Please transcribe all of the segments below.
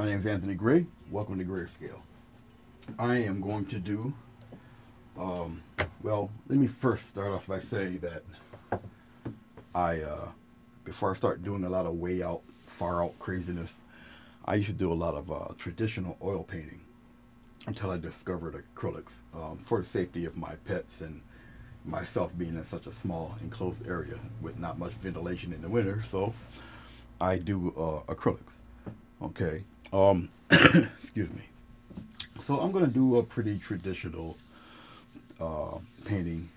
My name is Anthony Gray. Welcome to Grayscale. I am going to do, well, let me first start off by saying that before I start doing a lot of way out, far out craziness, I used to do a lot of traditional oil painting until I discovered acrylics for the safety of my pets and myself being in such a small enclosed area with not much ventilation in the winter. So I do acrylics. Okay. Excuse me. So I'm going to do a pretty traditional painting.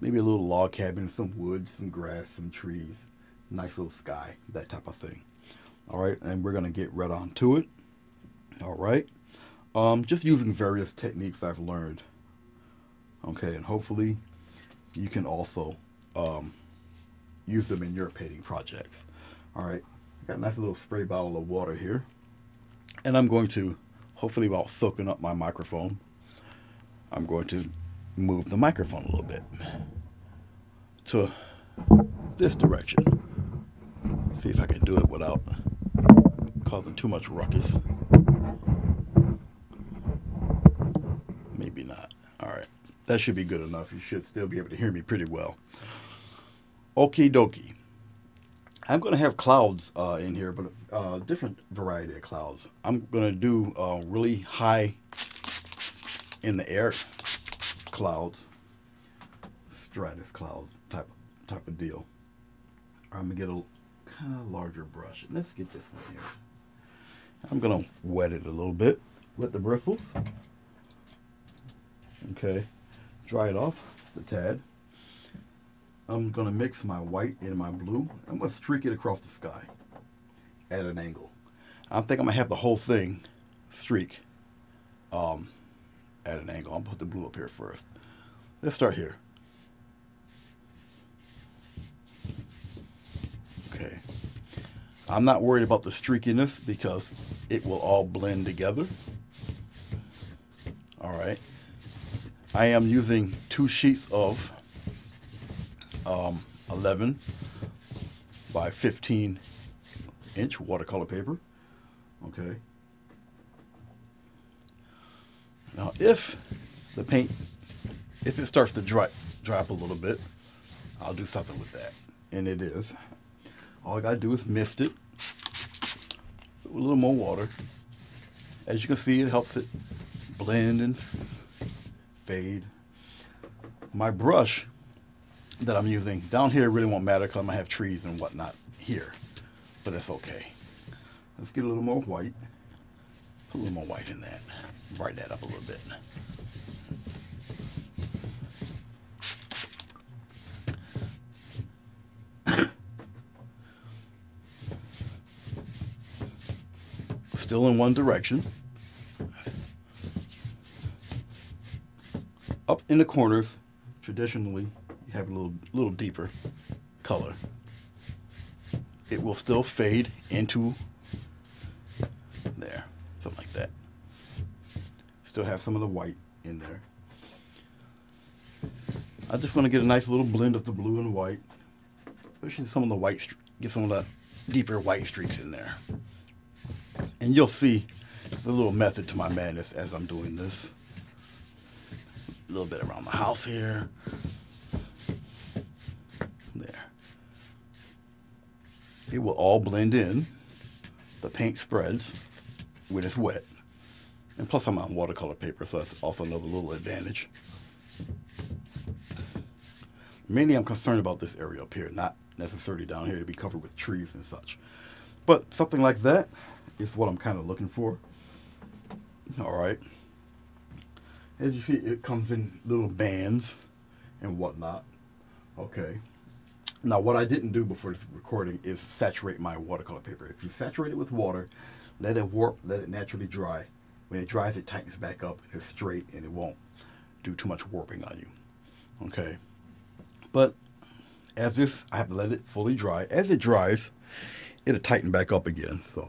Maybe a little log cabin, some wood, some grass, some trees, nice little sky, that type of thing. All right, and we're going to get right on to it. All right. Just using various techniques I've learned. Okay, and hopefully you can also use them in your painting projects. All right, I got a nice little spray bottle of water here. And I'm going to, hopefully while soaking up my microphone, I'm going to move the microphone a little bit to this direction. See if I can do it without causing too much ruckus. Maybe not. All right. That should be good enough. You should still be able to hear me pretty well. Okie dokie. I'm going to have clouds in here, but a different variety of clouds. I'm going to do really high in the air clouds, stratus clouds type of deal. I'm going to get a kind of larger brush. Let's get this one here. I'm going to wet it a little bit with the bristles. Okay, dry it off the tad. I'm going to mix my white and my blue. I'm going to streak it across the sky at an angle. I think I'm going to have the whole thing streak at an angle. I'll put the blue up here first. Let's start here. Okay. I'm not worried about the streakiness because it will all blend together. All right. I am using 2 sheets of 11 by 15 inch watercolor paper. Okay. Now if the paint, if it starts to drop a little bit, I'll do something with that. And it is. All I gotta do is mist it with a little more water. As you can see, it helps it blend and fade. My brush that I'm using down here really won't matter because I'm gonna have trees and whatnot here, but it's okay. Let's get a little more white. Put a little more white in that. Brighten that up a little bit. Still in one direction. Up in the corners, traditionally, you have a little deeper color. It will still fade into there, something like that. Still have some of the white in there. I just want to get a nice little blend of the blue and white, especially some of the white, get some of the deeper white streaks in there. And you'll see the little method to my madness as I'm doing this. A little bit around the house here. There. It will all blend in. The paint spreads when it's wet. And plus I'm on watercolor paper, so that's also another little advantage. Mainly I'm concerned about this area up here, not necessarily down here to be covered with trees and such. But something like that is what I'm kind of looking for. All right. As you see, it comes in little bands and whatnot. Okay. Now, what I didn't do before this recording is saturate my watercolor paper. If you saturate it with water, let it warp, let it naturally dry. When it dries, it tightens back up, it's straight, and it won't do too much warping on you. Okay. But as this, I have to let it fully dry. As it dries, it'll tighten back up again. So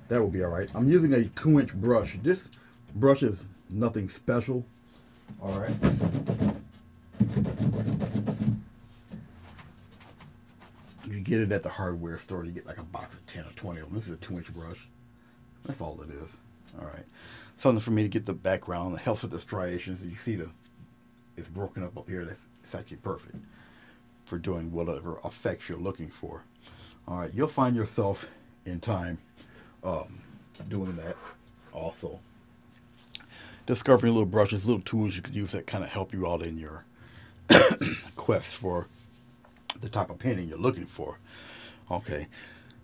that will be all right. I'm using a 2-inch brush. This brush is nothing special. All right. You get it at the hardware store. You get like a box of 10 or 20 of them. This is a 2-inch brush. That's all it is. All right. Something for me to get the background. It helps with the striations. You see it's broken up here. It's actually perfect for doing whatever effects you're looking for. All right. You'll find yourself in time doing that also. Discovering little brushes, little tools you could use that kind of help you out in your quest for the type of painting you're looking for. Okay.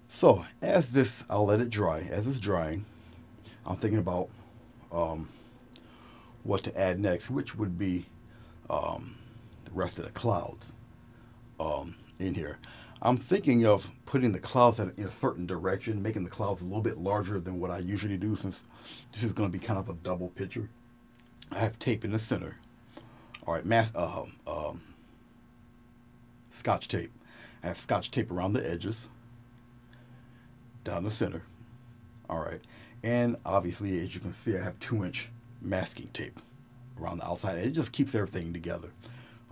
So I'll let it dry. As it's drying, I'm thinking about what to add next, which would be the rest of the clouds in here. I'm thinking of putting the clouds in a certain direction, making the clouds a little bit larger than what I usually do, since this is going to be kind of a double picture. I have tape in the center. All right, Scotch tape. I have Scotch tape around the edges, down the center. All right, and obviously, as you can see, I have 2-inch masking tape around the outside. It just keeps everything together.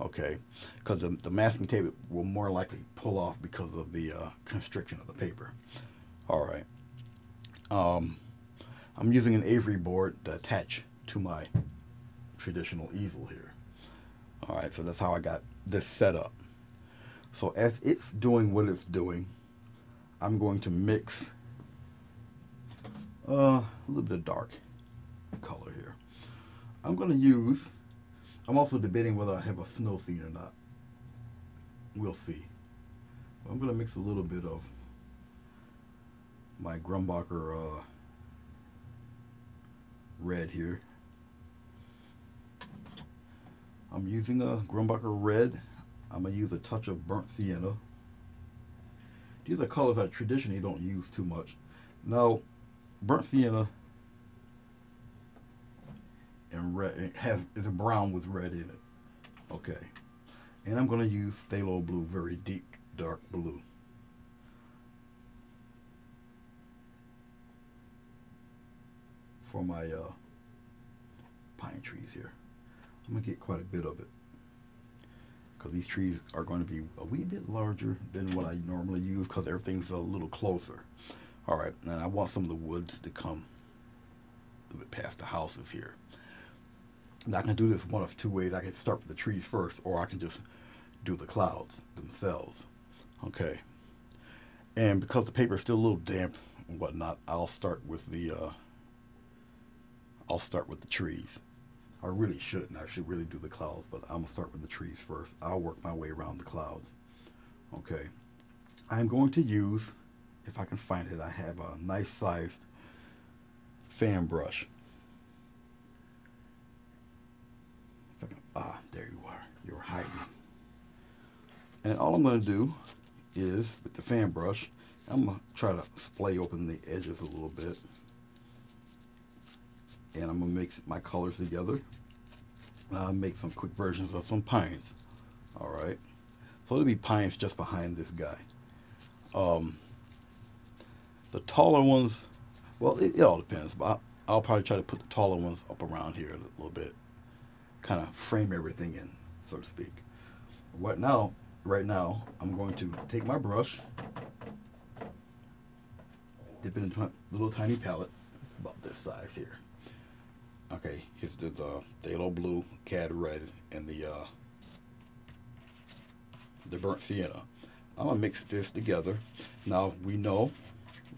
Okay, because the masking tape will more likely pull off because of the constriction of the paper. All right. I'm using an Avery board to attach to my traditional easel here. All right, so that's how I got this set up. So as it's doing what it's doing, I'm going to mix a little bit of dark color here. I'm also debating whether I have a snow scene or not. We'll see. But I'm going to mix a little bit of my Grumbacher red here. I'm using a Grumbacher red. I'm going to use a touch of burnt sienna. These are colors I traditionally don't use too much. Now, burnt sienna and red is a brown with red in it. Okay. And I'm going to use phthalo blue, very deep, dark blue. For my pine trees here. I'm going to get quite a bit of it, because these trees are going to be a wee bit larger than what I normally use, because everything's a little closer. All right, and I want some of the woods to come a little bit past the houses here. Now I can do this one of two ways. I can start with the trees first, or I can just do the clouds themselves. Okay. And because the paper is still a little damp and whatnot, I'll start with the trees. I really shouldn't. I should really do the clouds, but I'm gonna start with the trees first. I'll work my way around the clouds. Okay. I'm going to use, if I can find it, I have a nice sized fan brush. There you are. You're hiding. And all I'm going to do is, with the fan brush, I'm going to try to splay open the edges a little bit. And I'm going to mix my colors together. I'll make some quick versions of some pines. All right. So there'll be pines just behind this guy. The taller ones, well, it all depends. But I'll probably try to put the taller ones up around here a little bit. Kind of frame everything in, so to speak. Right now, I'm going to take my brush, dip it into a little tiny palette. It's about this size here. Okay, here's the phthalo blue, cad red, and the burnt sienna. I'm gonna mix this together. Now we know,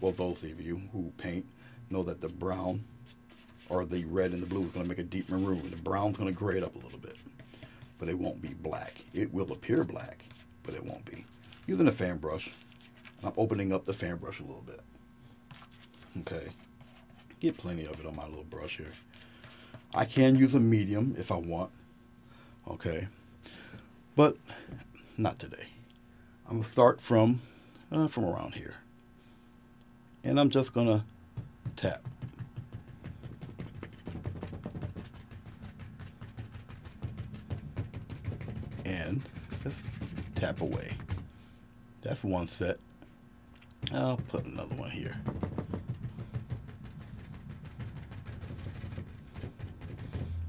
well, those of you who paint know that the brown or the red and the blue is going to make a deep maroon. The brown's going to gray it up a little bit, but it won't be black. It will appear black, but it won't be. Using a fan brush, I'm opening up the fan brush a little bit. Okay, get plenty of it on my little brush here. I can use a medium if I want, okay, but not today. I'm going to start from around here, and I'm just going to tap. And just tap away. That's one set. I'll put another one here.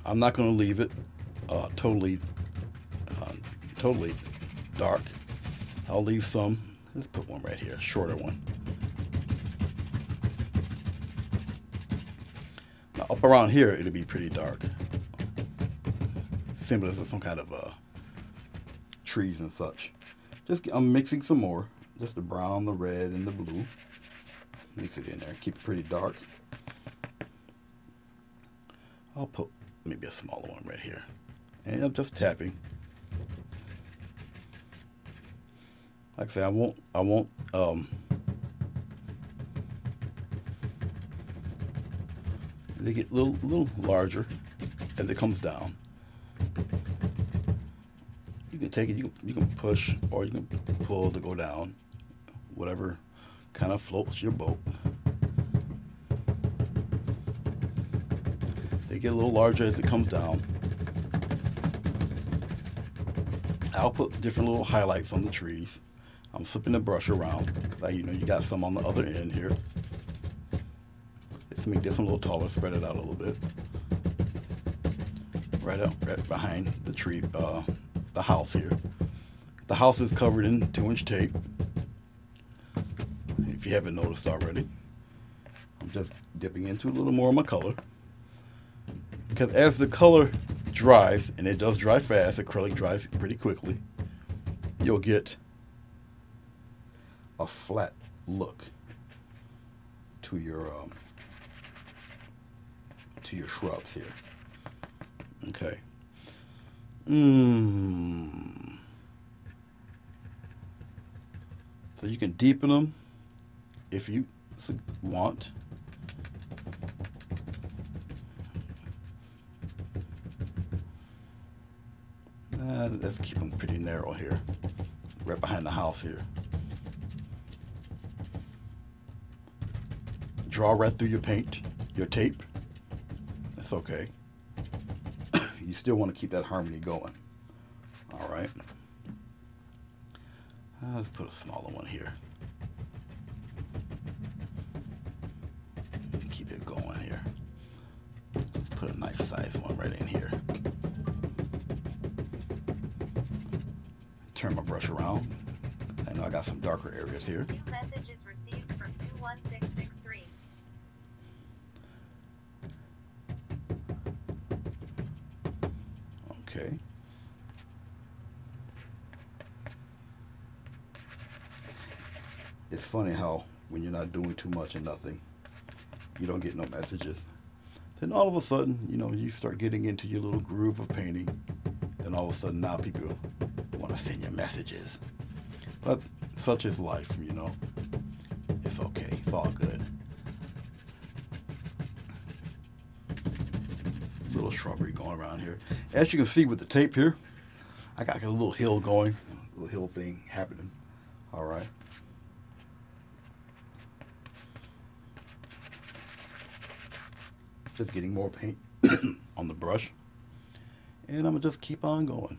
I'm not going to leave it totally dark. I'll leave some Let's put one right here, a shorter one. Now up around here, it'll be pretty dark. Symbols of some kind of trees and such. I'm mixing some more. Just the brown, the red, and the blue. Mix it in there. Keep it pretty dark. I'll put maybe a smaller one right here. And I'm just tapping. Like I say, I won't they get a little larger as it comes down. You can take it, you can push or you can pull to go down. Whatever kind of floats your boat. They get a little larger as it comes down. I'll put different little highlights on the trees. I'm flipping the brush around. Like, you know, you got some on the other end here. Let's make this one a little taller, spread it out a little bit. Right behind the tree, the house here. The house is covered in 2-inch tape. If you haven't noticed already. I'm just dipping into a little more of my color. Because as the color dries, and it does dry fast, acrylic dries pretty quickly, you'll get a flat look to your shrubs here. Okay. So you can deepen them if you want. Let's keep them pretty narrow here, right behind the house here. Draw right through your paint, your tape. That's okay. You still want to keep that harmony going. All right. Let's put a smaller one here. Keep it going here. Let's put a nice size one right in here. Turn my brush around. I know I got some darker areas here. New messages received from 21663. Okay. It's funny how when you're not doing too much and nothing, you don't get no messages. Then all of a sudden, you know, you start getting into your little groove of painting. Then all of a sudden now people want to send you messages. But such is life, you know. It's okay. It's all good. Little shrubbery going around here. As you can see with the tape here, I got a little hill going, a little hill thing happening. All right. Just getting more paint on the brush, and I'm gonna just keep on going.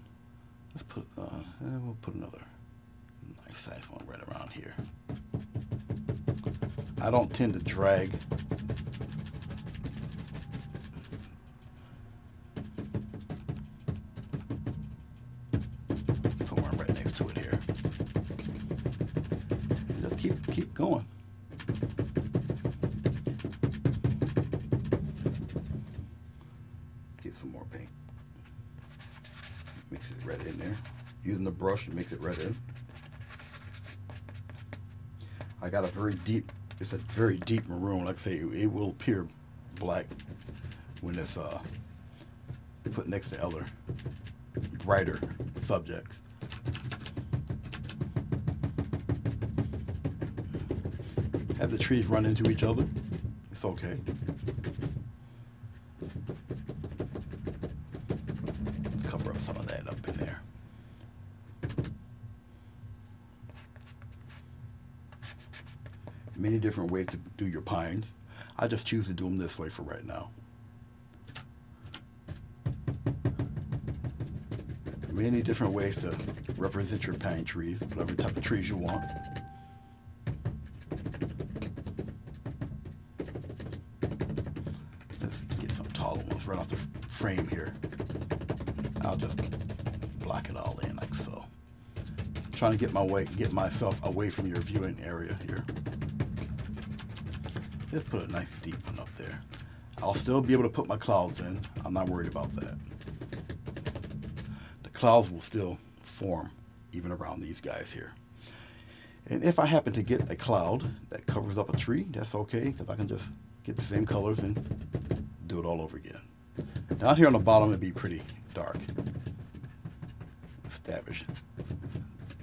Let's put, we'll put another nice size one right around here. I don't tend to drag. Put one right next to it here. And just keep going. Get some more paint. Mix it right in there. Using the brush, it makes it right in. I got a very deep, it's a very deep maroon. Like I say, it will appear black when it's put next to other brighter subjects. Have the trees run into each other. It's okay. Let's cover up some of that up in there. Many different ways to do your pines. I just choose to do them this way for right now. Many different ways to represent your pine trees, whatever type of trees you want. Let's get some taller ones right off the frame here. I'll just block it all in like so. trying to get myself away from your viewing area here. Just put a nice deep one up there. I'll still be able to put my clouds in. I'm not worried about that. The clouds will still form even around these guys here. And if I happen to get a cloud that covers up a tree, that's okay, because I can just get the same colors and do it all over again. Down here on the bottom, it'd be pretty dark. Establish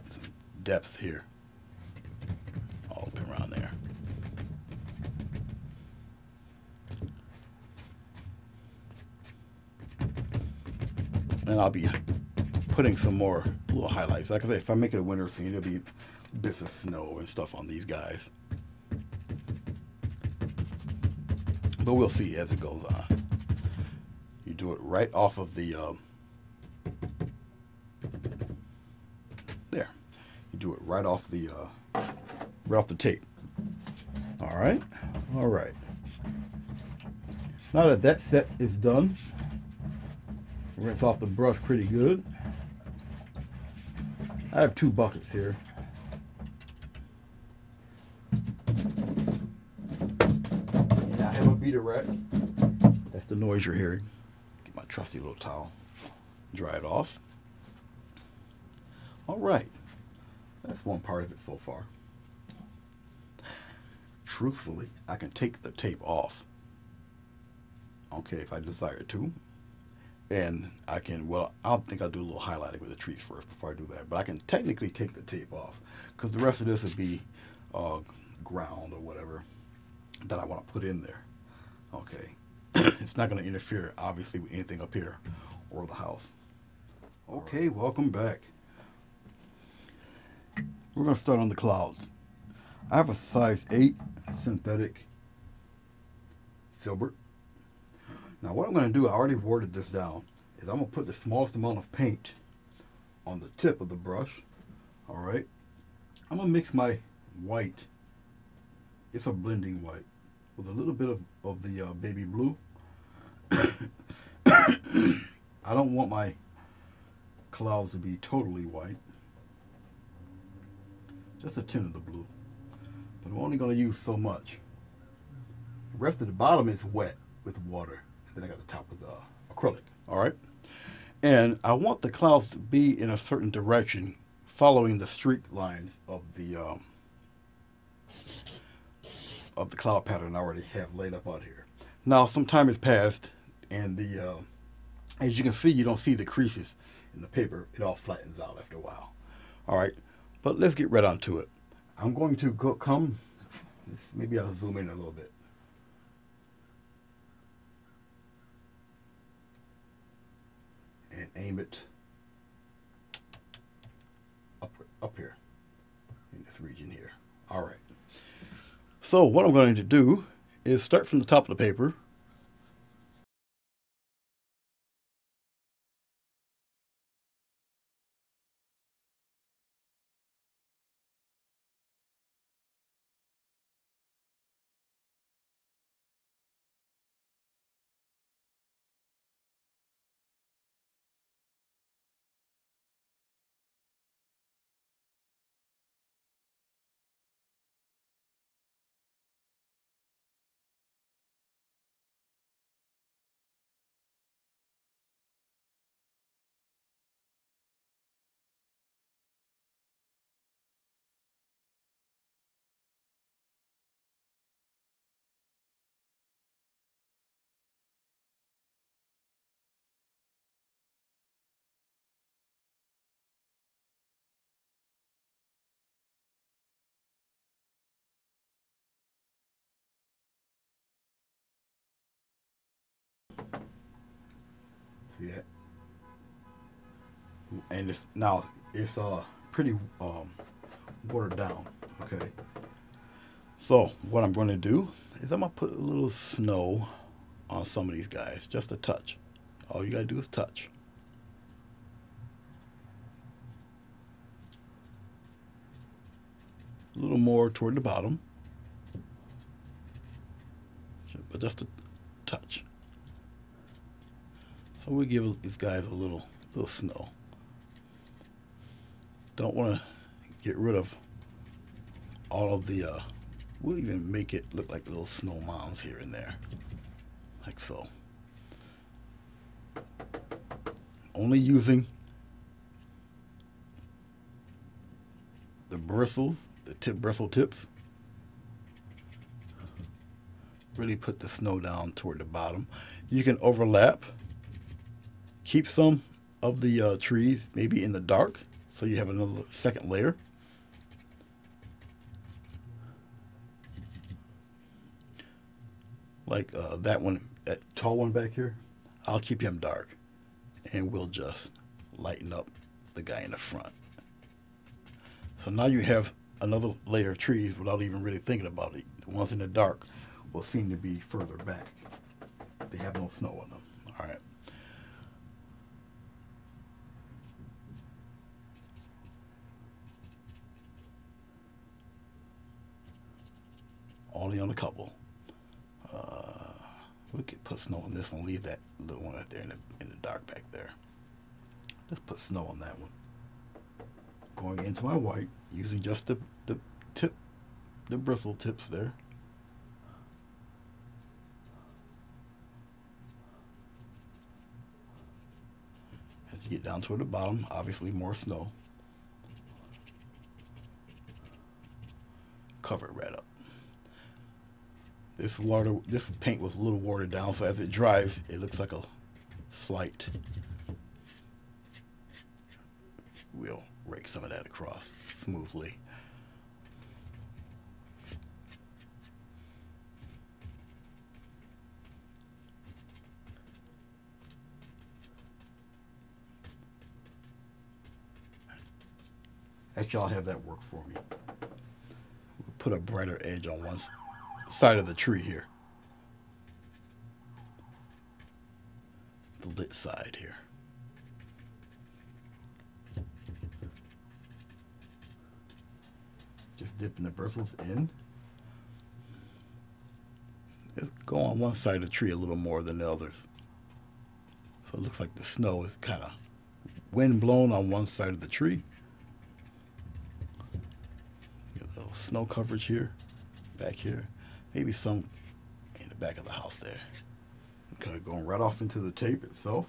some depth here, all up around there. And I'll be putting some more little highlights. Like I said, if I make it a winter scene, there'll be bits of snow and stuff on these guys. But we'll see as it goes on. You do it right off of the there. You do it right off the tape. All right, all right. Now that that set is done, rinse off the brush pretty good. I have 2 buckets here. And I have a beater rack. That's the noise you're hearing. Get my trusty little towel. Dry it off. All right. That's one part of it so far. Truthfully, I can take the tape off. Okay, if I desire to. And I can, well, I think I'll do a little highlighting with the trees first before I do that. But I can technically take the tape off because the rest of this would be ground or whatever that I want to put in there. Okay. It's not going to interfere, obviously, with anything up here or the house. Okay, welcome back. We're going to start on the clouds. I have a size 8 synthetic filbert. Now what I'm going to do, I already watered this down, is I'm going to put the smallest amount of paint on the tip of the brush. All right. I'm going to mix my white, it's a blending white, with a little bit of the baby blue. I don't want my clouds to be totally white. Just a tint of the blue. But I'm only going to use so much. The rest of the bottom is wet with water. Then I got the top with the acrylic. All right. And I want the clouds to be in a certain direction, following the streak lines of the cloud pattern I already have laid up out here. Now some time has passed, and the as you can see, you don't see the creases in the paper. It all flattens out after a while. All right. But let's get right onto it. I'm going to come. Maybe I'll zoom in a little bit. And aim it up here in this region here. All right. So what I'm going to do is start from the top of the paper. See that? And it's now it's pretty watered down. Okay. So what I'm going to do is I'm gonna put a little snow on some of these guys, just a touch. All you gotta do is touch. A little more toward the bottom, but just a touch. So we give these guys a little snow. Don't want to get rid of all of the, we'll even make it look like little snow mounds here and there, like so. Only using the bristles, the bristle tips. Really put the snow down toward the bottom. You can overlap. Keep some of the trees maybe in the dark, so you have another second layer. Like that one, that tall one back here, I'll keep him dark, and we'll just lighten up the guy in the front. So now you have another layer of trees without even really thinking about it. The ones in the dark will seem to be further back. They have no snow on them. All right. Only on a couple. We could put snow on this one. Leave that little one right there in the dark back there. Let's put snow on that one. Going into my white, using just the tip, the bristle tips there. As you get down toward the bottom, obviously more snow. Cover it right up. This paint was a little watered down, so as it dries, it looks like a slight. We'll rake some of that across smoothly. Actually, I'll have that work for me. We'll put a brighter edge on one side of the tree here. The lit side here. Just dipping the bristles in. Just go on one side of the tree a little more than the others. So it looks like the snow is kind of wind blown on one side of the tree. Get a little snow coverage here, back here. Maybe some in the back of the house there. Okay, going right off into the tape itself.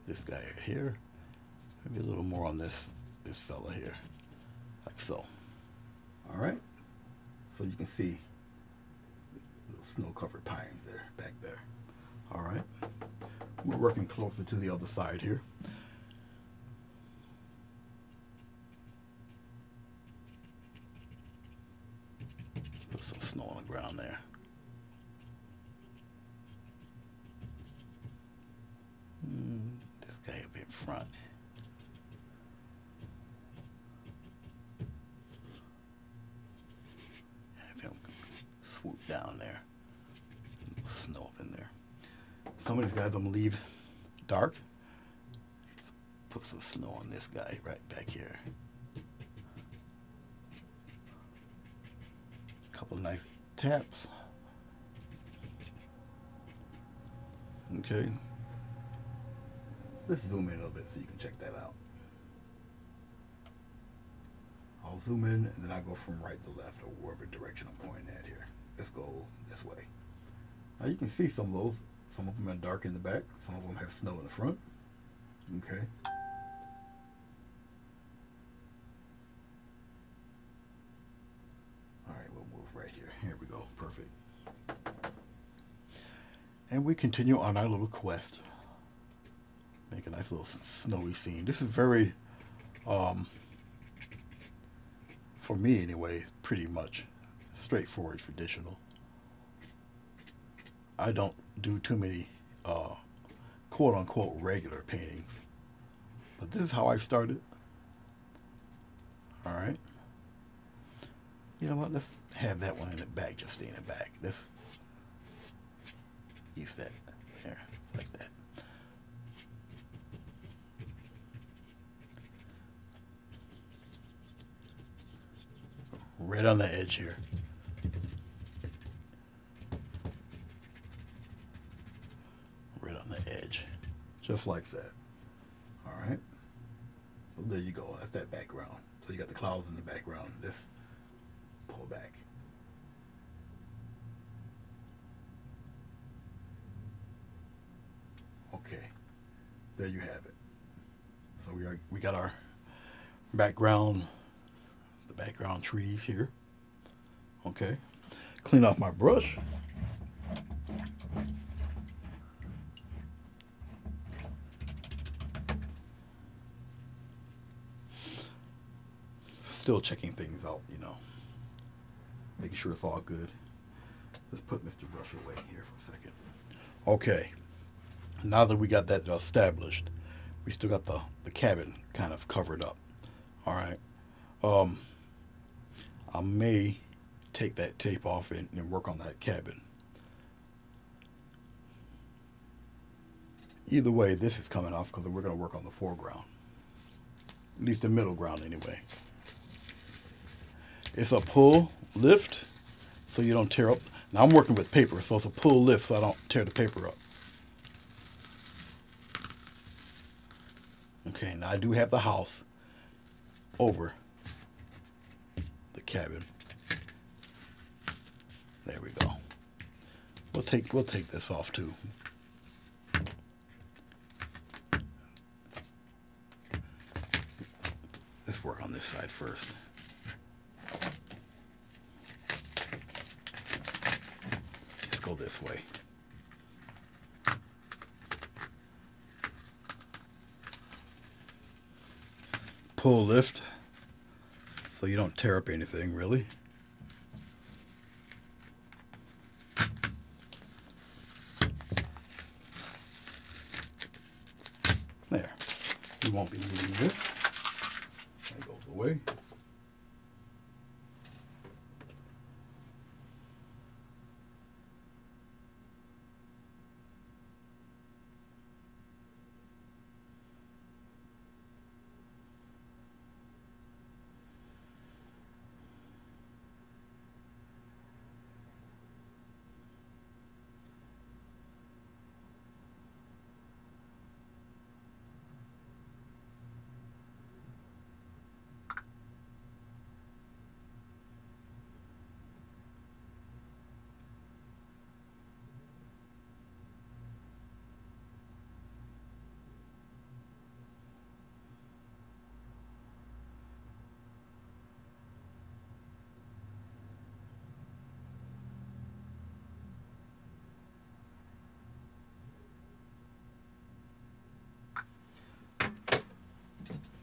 This guy here. Maybe a little more on this fella here. Like so. Alright. So you can see little snow-covered pines there, back there. Alright. We're working closer to the other side here. Put some snow on the ground there. This guy up in front. Have him swoop down there. Snow up in there. Some of these guys I'm gonna leave dark. Put some snow on this guy right back here. A couple of nice taps. Okay. Let's zoom in a little bit so you can check that out. I'll zoom in and then I go from right to left or wherever direction I'm pointing at here. Let's go this way. Now you can see some of those. Some of them are dark in the back. Some of them have snow in the front. Okay. All right, we'll move right here. Here we go. Perfect. And we continue on our little quest. Make a nice little snowy scene. This is very, for me anyway, pretty much straightforward, traditional. I don't do too many quote unquote regular paintings, but this is how I started. All right. You know what? Let's have that one in the back. Just stay in the back. Let's use that there, like that. Right on the edge here. edge, just like that. All right. So there you go. That's that background. So you got the clouds in the background. Let's pull back. Okay. There you have it. So we got our background, the background trees here. Okay. Clean off my brush. Still checking things out, you know. Making sure it's all good. Let's put Mr. Brush away here for a second. Okay. Now that we got that established, we still got the cabin kind of covered up. All right. I may take that tape off and work on that cabin. Either way, this is coming off because we're going to work on the foreground. At least the middle ground anyway. It's a pull lift so you don't tear up. Now I'm working with paper, so it's a pull lift so I don't tear the paper up. Okay, now I do have the house over the cabin. There we go. We'll take this off too. Let's work on this side first. Let's go this way. Pull lift so you don't tear up anything really. There. You won't be needing this. That goes away.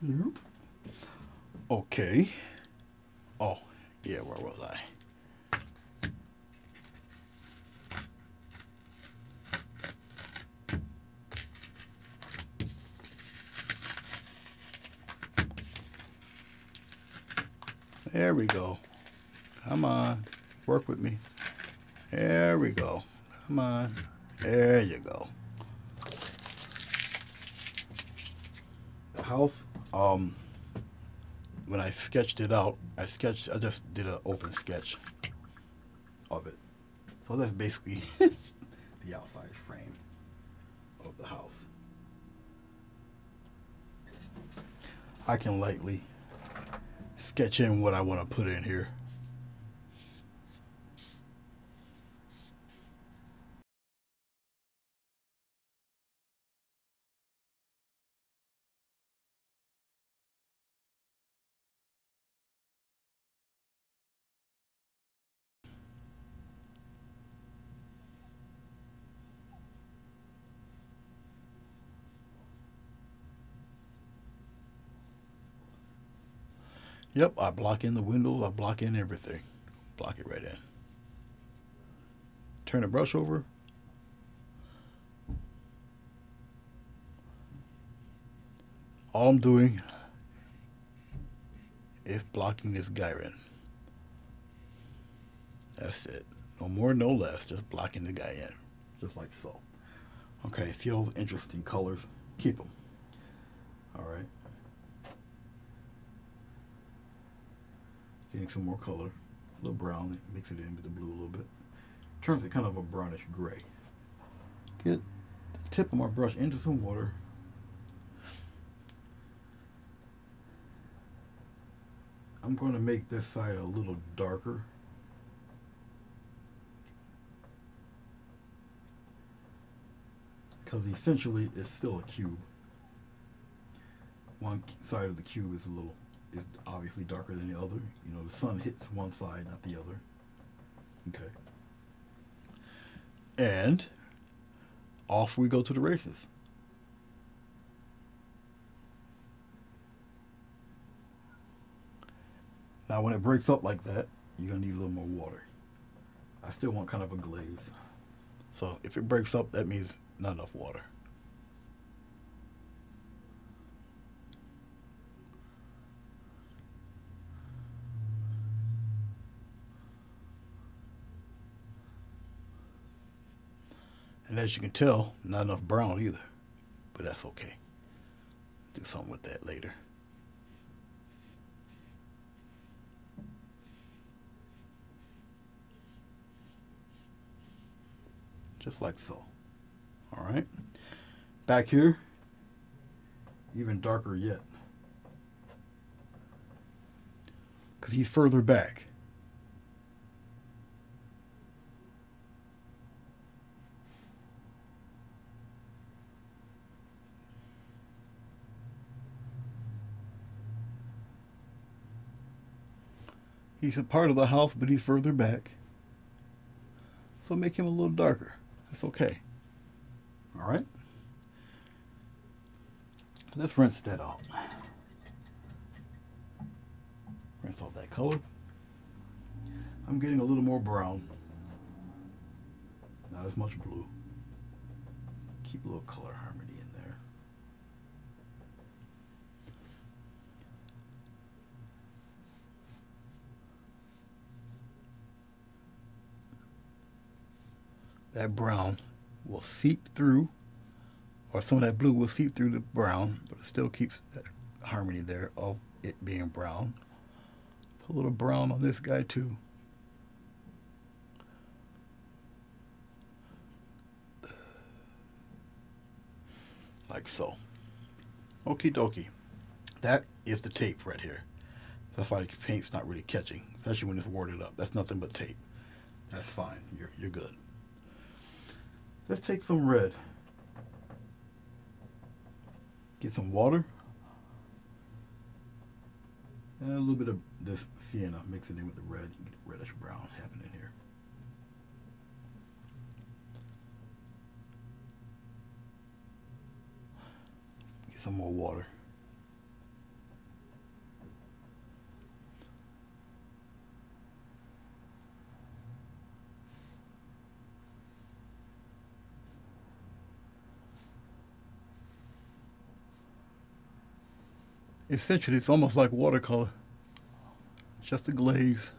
Yep. Okay. Oh, yeah, where was I? There we go. Come on. Work with me. There we go. Come on. There you go. The house, when I sketched it out, I just did an open sketch of it. So that's basically the outside frame of the house. I can lightly sketch in what I want to put in here. Yep, I block in the windows, I block in everything. Block it right in. Turn the brush over. All I'm doing is blocking this guy in. That's it. No more, no less. Just blocking the guy in. Just like so. Okay, see those interesting colors? Keep them. Alright. Getting some more color. A little brown. Mix it in with the blue a little bit. Turns it kind of a brownish gray. Get tip of my brush into some water. I'm going to make this side a little darker. Because essentially it's still a cube. One side of the cube is obviously darker than the other. You know, the sun hits one side, not the other. Okay. And off we go to the races. Now when it breaks up like that, you're going to need a little more water. I still want kind of a glaze. So if it breaks up, that means not enough water. And as you can tell, not enough brown either. But that's okay. Do something with that later. Just like so. All right. Back here, even darker yet. Because he's further back. He's a part of the house, but he's further back. So make him a little darker. That's okay. All right. Let's rinse that out. Rinse off that color. I'm getting a little more brown. Not as much blue. Keep a little color harmony in there. That brown will seep through, or some of that blue will seep through the brown, but it still keeps that harmony there of it being brown. Put a little brown on this guy too. Like so. Okie dokie. That is the tape right here. That's why the paint's not really catching, especially when it's worded up. That's nothing but tape. That's fine. You're good. Let's take some red. Get some water. And a little bit of this sienna. Mix it in with the red. You get reddish brown happening here. Get some more water. Essentially, it's almost like watercolor. Just a glaze.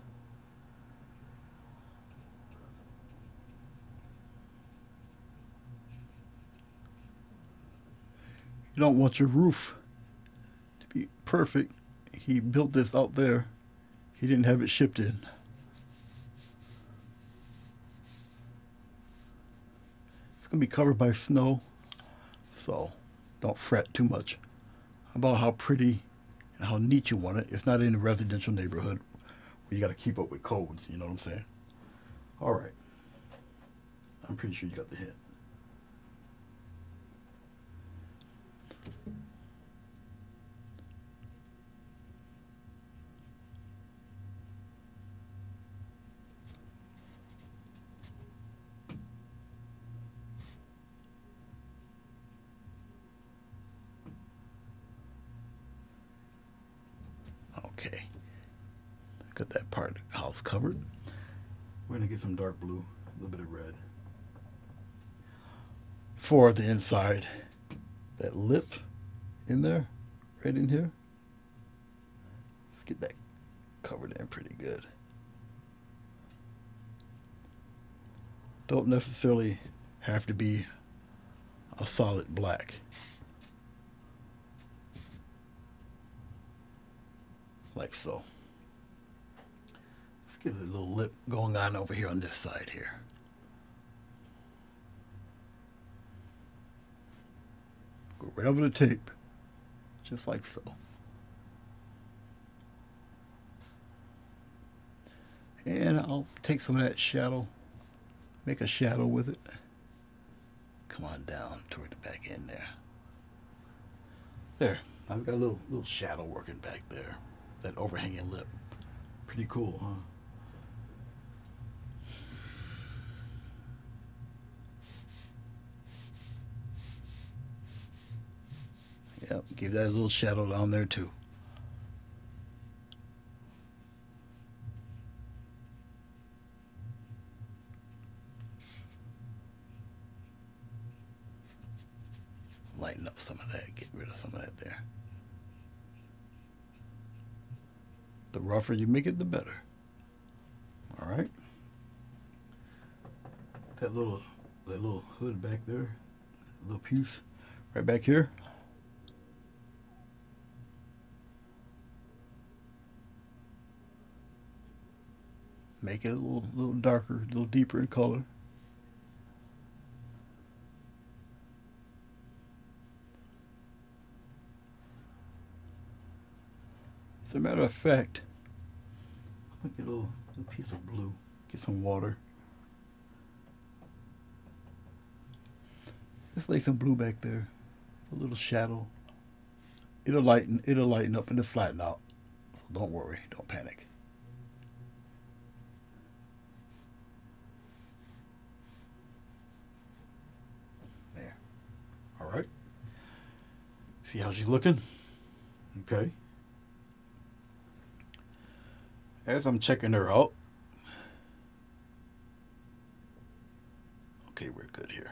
You don't want your roof to be perfect. He built this out there. He didn't have it shipped in. It's going to be covered by snow, so don't fret too much about how pretty and how neat you want it. It's not in a residential neighborhood where you got to keep up with codes, you know what I'm saying? All right. I'm pretty sure you got the hint. Okay, got that part of the house covered. We're gonna get some dark blue, a little bit of red for the inside. That lip in there, right in here. Let's get that covered in pretty good. Don't necessarily have to be a solid black. Like so. Let's get a little lip going on over here on this side here. Go right over the tape, just like so. And I'll take some of that shadow, make a shadow with it. Come on down toward the back end there. There, I've got a little shadow working back there. That overhanging lip. Pretty cool, huh? Yep, give that a little shadow down there too. Lighten up some of that, get rid of some of that there. The rougher you make it, the better. All right. That little hood back there, little piece right back here. Make it a little darker, a little deeper in color. As a matter of fact, I'm gonna get a little piece of blue, get some water. Just lay some blue back there, a little shadow. It'll lighten up and it'll flatten out. So don't worry, don't panic. There. All right. See how she's looking? Okay. As I'm checking her out, okay, we're good here.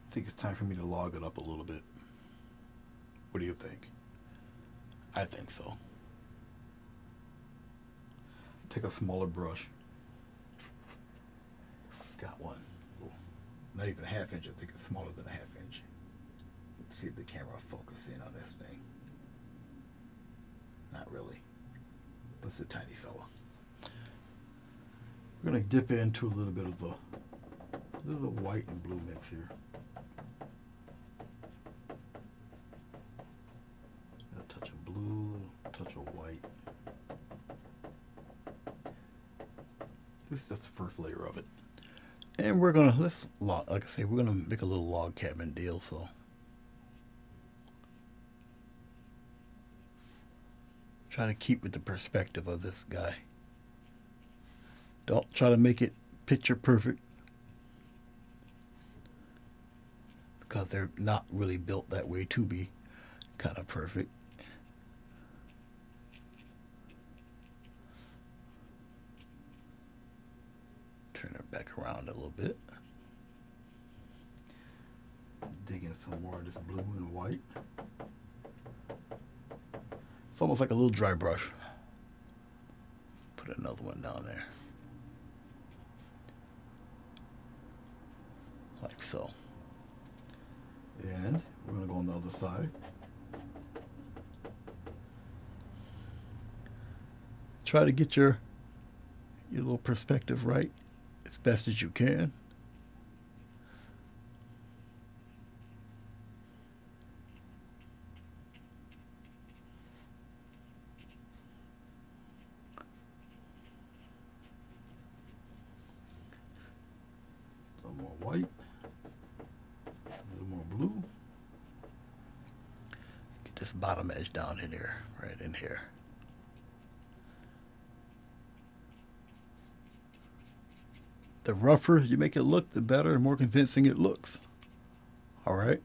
I think it's time for me to log it up a little bit. What do you think? I think so. Take a smaller brush. Got one. Ooh, not even a half inch. I think it's smaller than a half inch. Let's see if the camera focus in on this thing. Not really. But it's a tiny fella. We're going to dip into a little bit of the little white and blue mix here. A touch of blue, a touch of white. This is just the first layer of it. And we're gonna, like I say, we're gonna make a little log cabin deal, so. Try to keep with the perspective of this guy. Don't try to make it picture perfect, because they're not really built that way to be kind of perfect. Turn it back around a little bit. Dig in some more of this blue and white. It's almost like a little dry brush. Put another one down there. Like so. And we're going to go on the other side. Try to get your little perspective right as best as you can. A little more white, a little more blue. Get this bottom edge down in here, right in here. The rougher you make it look, the better and more convincing it looks. All right.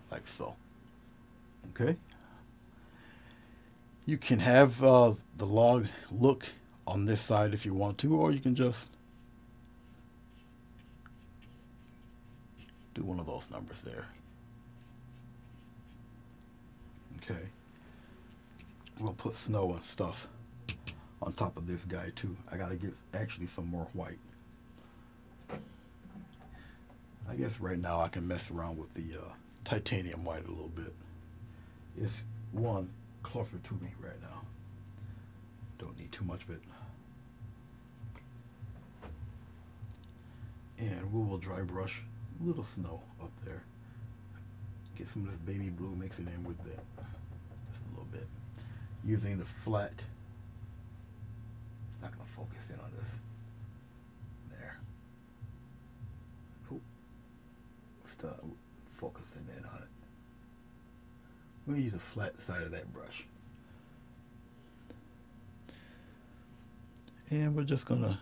Like so. Okay. You can have the log look on this side if you want to, or you can just do one of those numbers there. Okay. We'll put snow and stuff on top of this guy too. I gotta get actually some more white. I guess right now I can mess around with the titanium white a little bit. It's one closer to me right now. Don't need too much of it. And we will dry brush a little snow up there. Get some of this baby blue, mix it in with that. Just a little bit. Using the flat. It's not going to focus in on this. There. Nope. Start focusing in on it. We're going to use the flat side of that brush. And we're just going to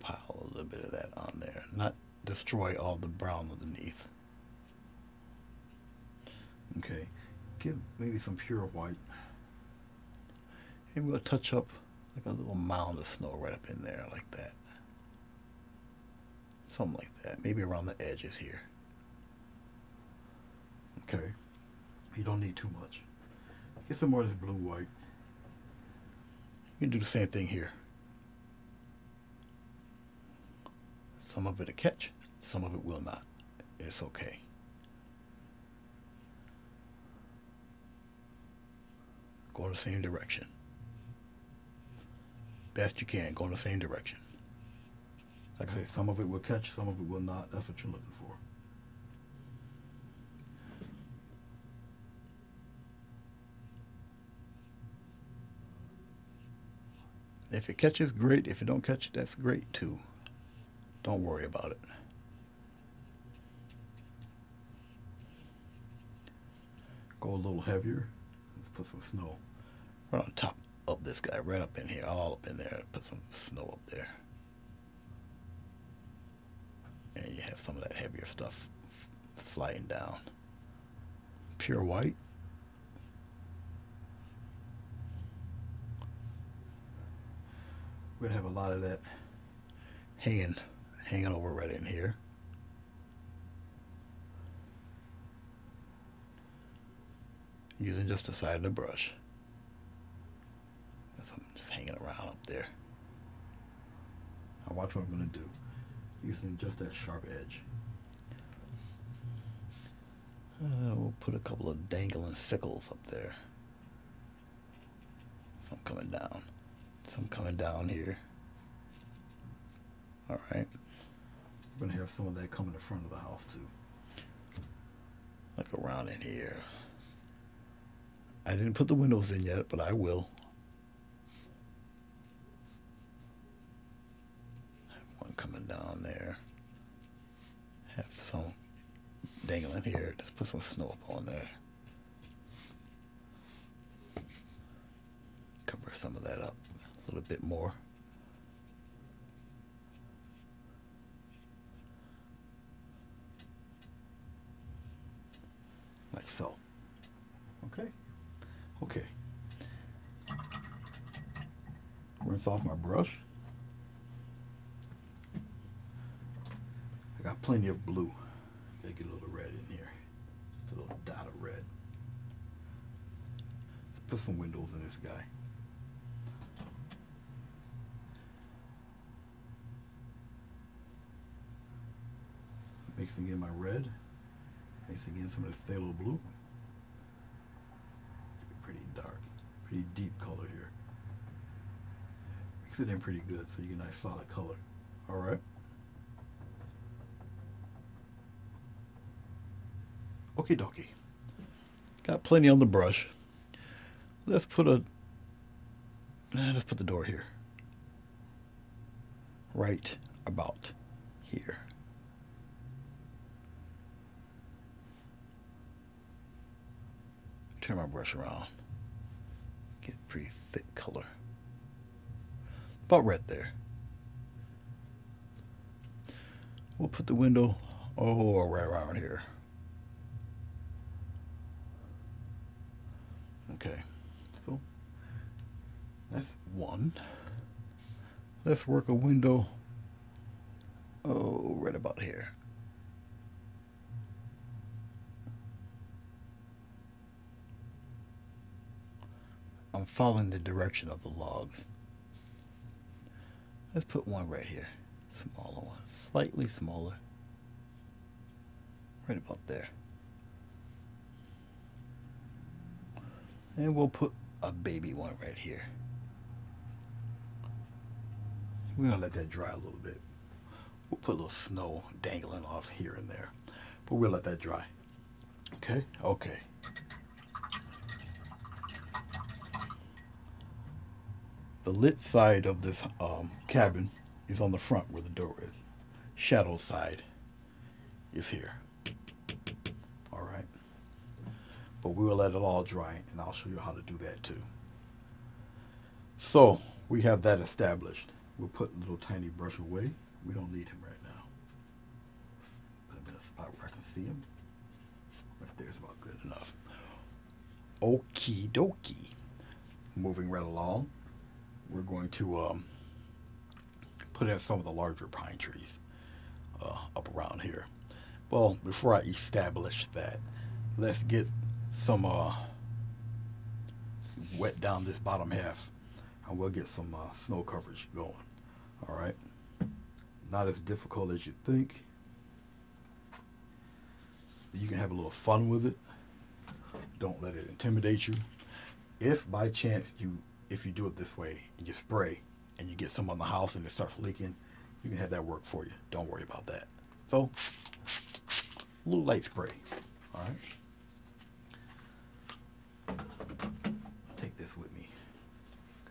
pile a little bit of that on there. Not destroy all the brown underneath. Okay. Give maybe some pure white. And we'll touch up like a little mound of snow right up in there like that. Something like that. Maybe around the edges here. Okay. You don't need too much. Get some more of this blue white. You can do the same thing here. Some of it will catch, some of it will not. It's okay. Go in the same direction. Best you can, go in the same direction. Like I say, some of it will catch, some of it will not. That's what you're looking for. If it catches, great. If it don't catch, that's great too. Don't worry about it. Go a little heavier. Let's put some snow right on top of this guy, right up in here, all up in there. Put some snow up there. And you have some of that heavier stuff sliding down. Pure white. We're going to have a lot of that hanging over right in here. Using just the side of the brush. That's something just hanging around up there. Now watch what I'm going to do. Using just that sharp edge. We'll put a couple of dangling sickles up there. Some coming down. Some coming down here. Alright. We're going to have some of that come in the front of the house too. Like around in here. I didn't put the windows in yet, but I will. Have one coming down there. Have some dangling here. Just put some snow up on there. Cover some of that up a little bit more. Like so. Okay. Okay. Rinse off my brush. I got plenty of blue. Gotta get a little red in here. Just a little dot of red. Let's put some windows in this guy. Mixing in my red. Mixing in some of this phthalo blue. Pretty dark, pretty deep color here. Mix it in pretty good so you get a nice solid color. Alright. Okie dokie. Got plenty on the brush. Let's put the door here. Right about here. Turn my brush around. Get pretty thick color. About right there. We'll put the window right around here. Okay, so that's one. Let's work a window right about here. I'm following the direction of the logs. Let's put one right here. Smaller one, slightly smaller. Right about there. And we'll put a baby one right here. We're gonna let that dry a little bit. We'll put a little snow dangling off here and there, but we'll let that dry. Okay, okay. The lit side of this cabin is on the front where the door is. Shadow side is here. All right. But we will let it all dry, and I'll show you how to do that too. So we have that established. We'll put a little tiny brush away. We don't need him right now. Put him in a spot where I can see him. Right there is about good enough. Okie dokie. Moving right along, we're going to put in some of the larger pine trees up around here. Well, before I establish that, let's get some wet down this bottom half, and we'll get some snow coverage going. All right, not as difficult as you think. You can have a little fun with it. Don't let it intimidate you. If by chance if you do it this way and you spray and you get some on the house and it starts leaking, you can have that work for you. Don't worry about that. So, a little light spray. All right. I'll take this with me.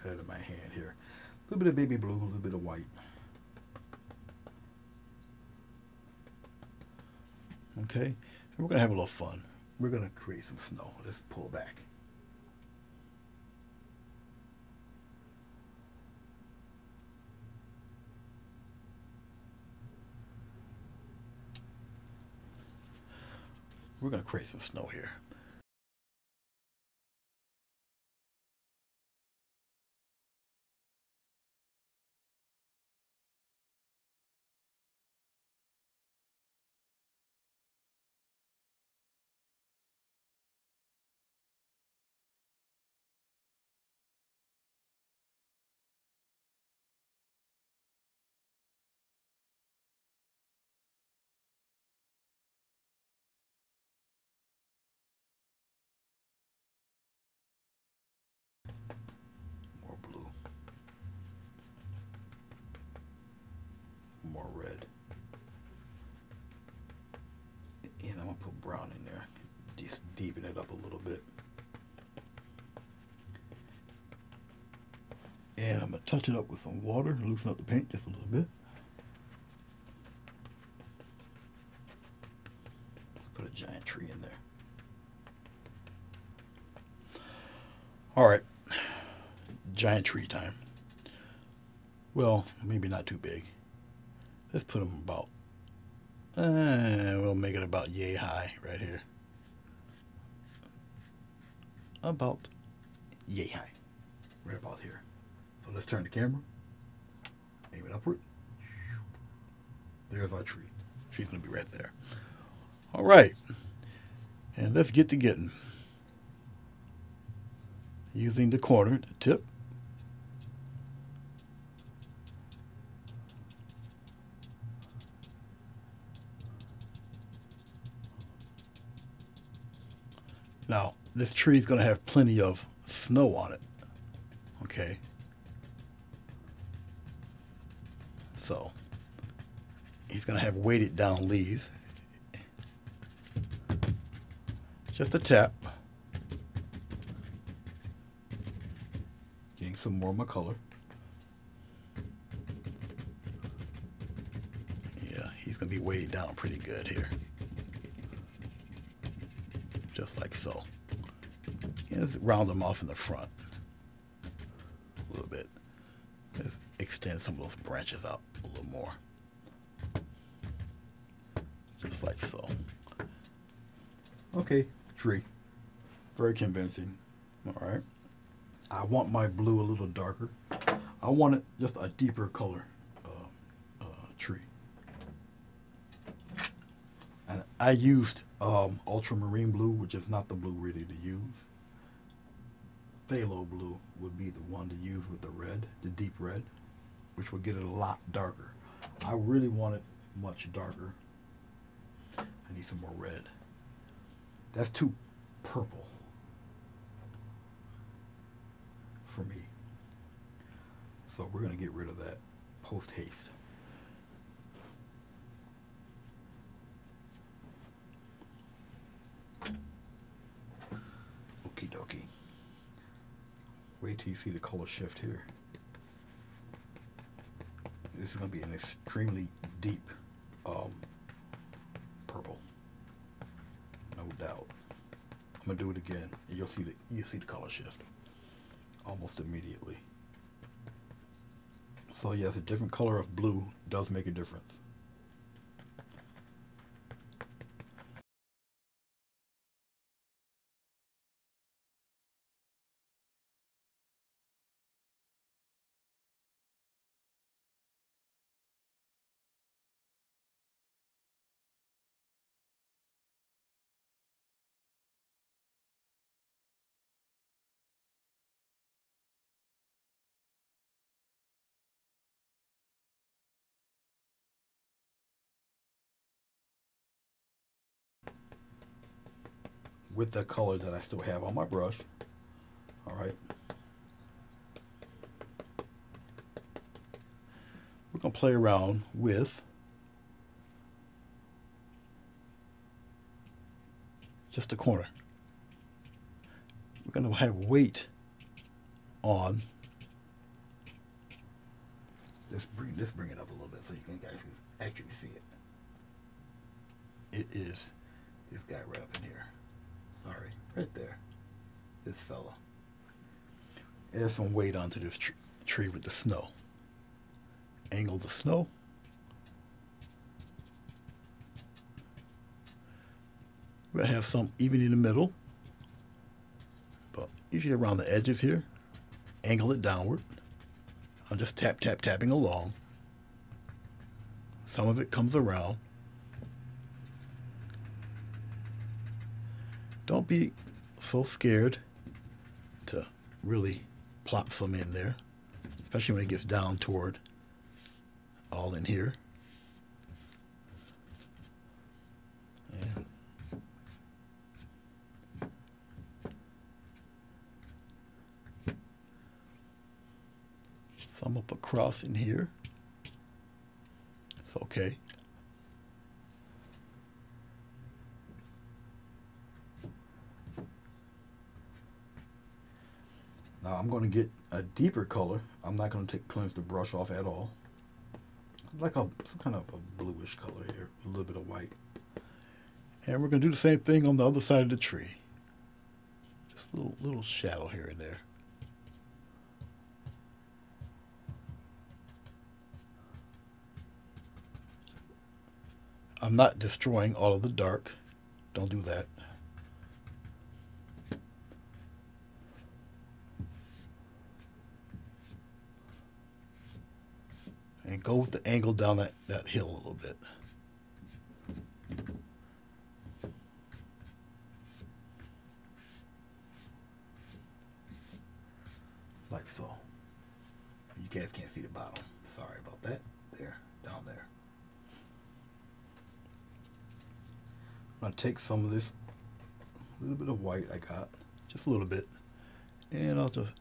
Got it in my hand here. A little bit of baby blue, a little bit of white. Okay. And we're going to have a little fun. We're going to create some snow. Let's pull back. We're going to create some snow here. More blue. More red. And I'm going to put brown in there. Just deepen it up a little bit. And I'm going to touch it up with some water, loosen up the paint just a little bit. Let's put a giant tree in there. All right, giant tree time. Well, maybe not too big. Let's put them about, we'll make it about yay high right here. About yay high, right about here. So let's turn the camera, aim it upward. There's our tree. Tree's gonna be right there. All right, and let's get to getting. Using the corner, the tip. Now, this tree is going to have plenty of snow on it. Okay. So, he's going to have weighted down leaves. Just a tap. Getting some more of my color. Yeah, he's going to be weighted down pretty good here. Just like so. Just round them off in the front a little bit. Just extend some of those branches out a little more. Just like so. Okay, tree. Very convincing. All right. I want my blue a little darker. I want it just a deeper color tree. And I used ultramarine blue, which is not the blue really to use. Phthalo blue would be the one to use with the red, the deep red, which would get it a lot darker. I really want it much darker. I need some more red. That's too purple for me. So we're going to get rid of that post haste. Okie dokie. Wait till you see the color shift here. This is going to be an extremely deep purple, no doubt. I'm gonna do it again, and you'll see the color shift almost immediately. So yes, a different color of blue does make a difference. With the color that I still have on my brush. All right. We're going to play around with just the corner. We're going to have weight on. Let's bring it up a little bit so you can guys actually see it. It is this guy right up in here. Sorry, right there. This fella. Add some weight onto this tree with the snow. Angle the snow. We'll have some even in the middle, but usually around the edges here. Angle it downward. I'm just tapping along. Some of it comes around. Don't be so scared to really plop some in there, especially when it gets down toward all in here. And some up across in here. It's okay. Now I'm going to get a deeper color. I'm not going to cleanse the brush off at all. Like some kind of a bluish color here, a little bit of white. And we're going to do the same thing on the other side of the tree. Just a little shadow here and there. I'm not destroying all of the dark. Don't do that. And go with the angle down that hill a little bit. Like so. You guys can't see the bottom. Sorry about that. There, down there. I'm going to take some of this little bit of white I got, just a little bit, and I'll just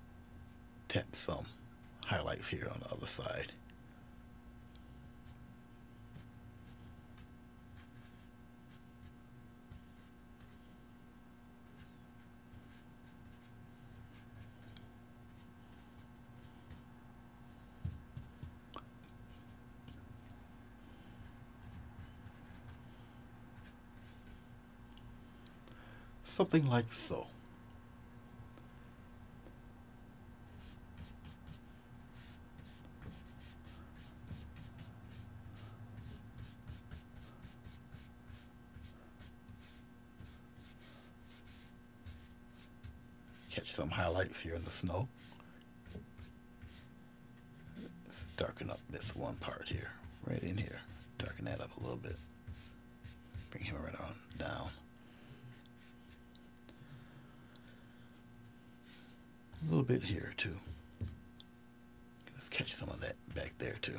tap some highlights here on the other side. Something like so. Catch some highlights here in the snow. Let's darken up this one part here, right in here. Darken that up a little bit. Bring him right on down. A little bit here too. Let's catch some of that back there too.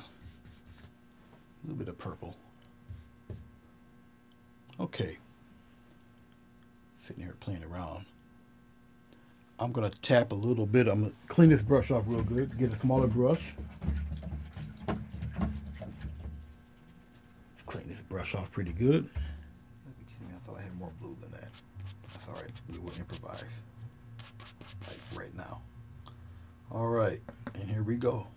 A little bit of purple. Okay. Sitting here playing around. I'm going to tap a little bit. I'm going to clean this brush off real good. Get a smaller brush. Let's clean this brush off pretty good. I thought I had more blue than that. That's all right. We will improvise. Like right now. All right. And here we go.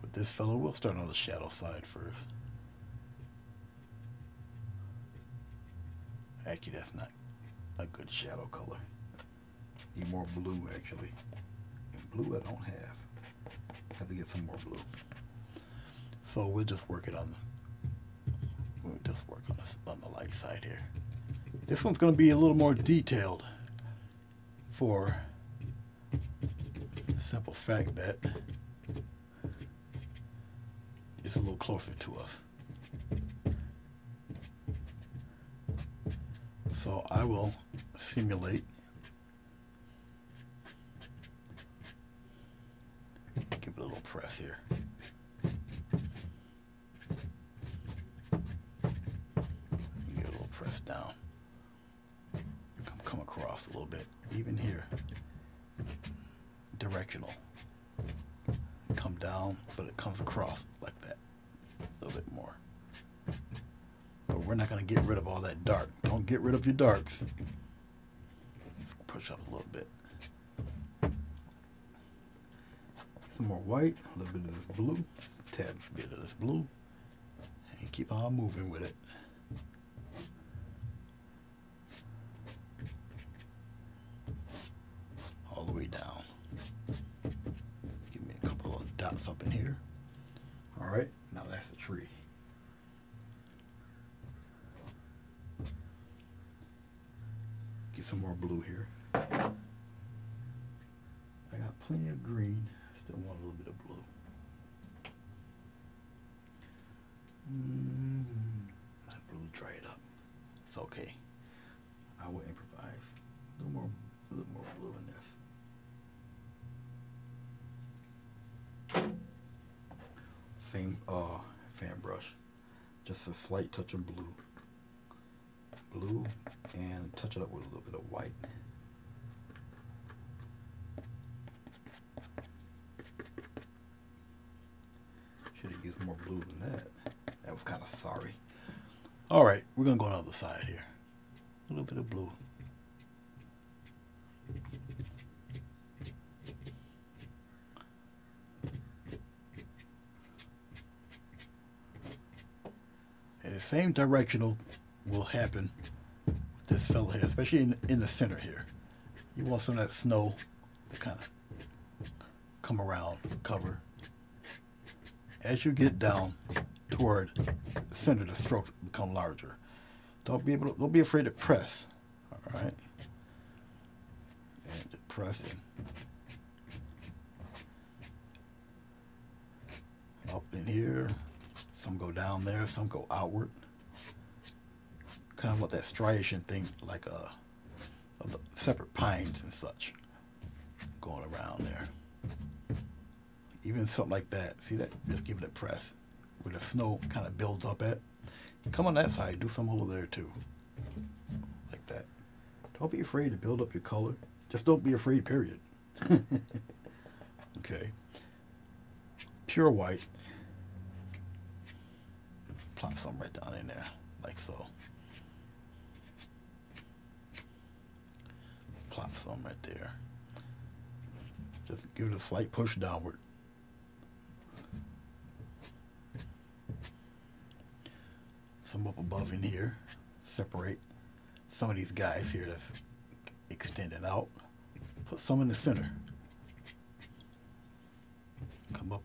With this fellow, we'll start on the shadow side first. Actually, that's not a good shadow color. Need more blue, actually. And blue I don't have to get some more blue. So we'll just work it on. We'll just work on the light side here. This one's going to be a little more detailed for the simple fact that it's a little closer to us. So I will simulate. Give it a little press here. Give it a little press down. Come across a little bit. Even here. Directional. Come down, but it comes across like that. A little bit more. But we're not going to get rid of all that dark. Don't get rid of your darks. Let's push up a little bit. Some more white, a little bit of this blue, a tad bit of this blue, and keep on moving with it. All the way down. Give me a couple of dots up in here. All right, now that's the tree. Get some more blue here. I got plenty of green. Still want a little bit of blue. Let blue dry it up. It's okay. I will improvise. A little more blue in this. Same fan brush. Just a slight touch of blue. Blue and touch it up with a little bit of white. Should have used more blue than that. That was kind of sorry. All right, we're gonna go on the other side here. A little bit of blue. And the same directional will happen with this fella here, especially in the center here. You want some of that snow to kind of come around, cover. As you get down toward the center, the strokes become larger. Don't be afraid to press. All right, and just press it up in here. Some go down there, some go outward. Kind of want that striation thing, like of the separate pines and such, going around there. Even something like that. See that? Just give it a press. Where the snow kind of builds up at. Come on that side. Do some over there too. Like that. Don't be afraid to build up your color. Just don't be afraid, period. Okay. Pure white. Plop some right down in there. Like so. Plop some right there. Just give it a slight push downward. Some up above in here. Separate some of these guys here that's extending out. Put some in the center. Come up